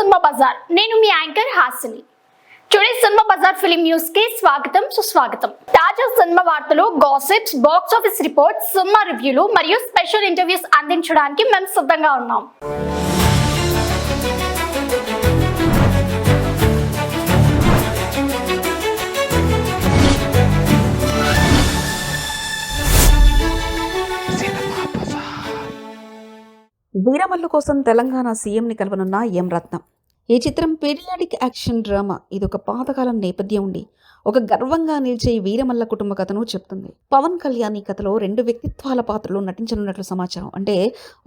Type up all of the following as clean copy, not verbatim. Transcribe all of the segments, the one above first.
Cinema Bazaar. నేను మీ anchor Hasini. Today cinema Bazaar film news కి స్వాగతం, సుస్వాగతం. తాజా సినిమా వార్తలు, gossips, box office reports, cinema రివ్యూలు మరియు స్పెషల్ ఇంటర్వ్యూస్ అందించడానికి మేము సిద్ధంగా ఉన్నాం. వీరమల్లు కోసం తెలంగాణ సీఎంని కలవనున్న ఎం రత్నం. ఈ చిత్రం పీరియాడిక్ యాక్షన్ డ్రామా. ఇది ఒక పాతకాలం నేపథ్యం ఉండి ఒక గర్వంగా నిలిచే వీరమల్ల కుటుంబ కథను చెప్తుంది. పవన్ కళ్యాణ్ ఈ కథలో 2 వ్యక్తిత్వాల పాత్రలు నటించనున్నట్లు సమాచారం. అంటే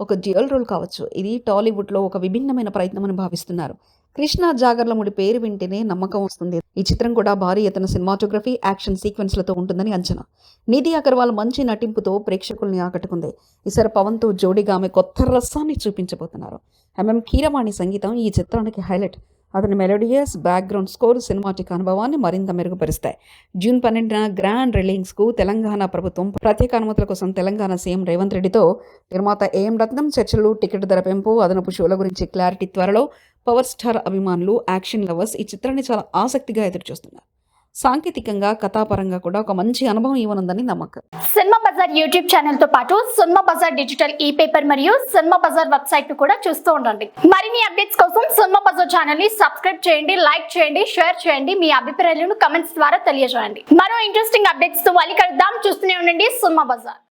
ఒక డ్యూయల్ రోల్ కావచ్చు. ఇది టాలీవుడ్లో ఒక విభిన్నమైన ప్రయత్నం అని భావిస్తున్నారు. కృష్ణ జాగర్లముడి పేరు వింటేనే నమ్మకం వస్తుంది. ఈ చిత్రం కూడా భారీ ఎత్తున సినిమాటోగ్రఫీ, యాక్షన్ సీక్వెన్స్లతో ఉంటుందని అంచనా. నిధి అగర్వాల్ మంచి నటింపుతో ప్రేక్షకుల్ని ఆకట్టుకుంది. ఈసారి పవన్తో జోడీగా ఆమె కొత్త రసాన్ని చూపించబోతున్నారు. కీరవాణి సంగీతం ఈ చిత్రానికి హైలైట్. అతని మెలోడియస్ బ్యాక్గ్రౌండ్ స్కోర్ సినిమాటిక్ అనుభవాన్ని మరింత మెరుగుపరుస్తాయి. జూన్ 12న గ్రాండ్ రిలీజ్కు తెలంగాణ ప్రభుత్వం ప్రత్యేక అనుమతుల కోసం తెలంగాణ సీఎం రేవంత్ రెడ్డితో నిర్మాత ఏఎం రత్నం చర్చలు, టికెట్ ధర పెంపు, అదనపు షోల గురించి క్లారిటీ త్వరలో. పవర్ స్టార్ అభిమానులు, యాక్షన్ లవర్స్ ఈ చిత్రాన్ని చాలా ఆసక్తిగా ఎదురుచూస్తున్నారు. సాంకేతికంగా, కథాపరంగా కూడా ఒక మంచి అనుభవం ఇవ్వనుందని నమ్మకం. సినిమా బజార్ యూట్యూబ్ ఛానల్ తో పాటు సినిమా బజార్ డిజిటల్ ఈ పేపర్ మరియు సినిమా బజార్ వెబ్సైట్ ను కూడా చూస్తూ ఉండండి. మరిన్ని అప్డేట్స్ కోసం సినిమా బజార్ ఛానల్ ని సబ్స్క్రైబ్ చేయండి, లైక్ చేయండి, షేర్ చేయండి. మీ అభిప్రాయాలను కమెంట్స్ ద్వారా తెలియజేయండి. మరో ఇంట్రెస్టింగ్ అప్డేట్స్ తో మళ్ళీ కలుద్దాం. చూస్తూనే ఉండండి సినిమా బజార్.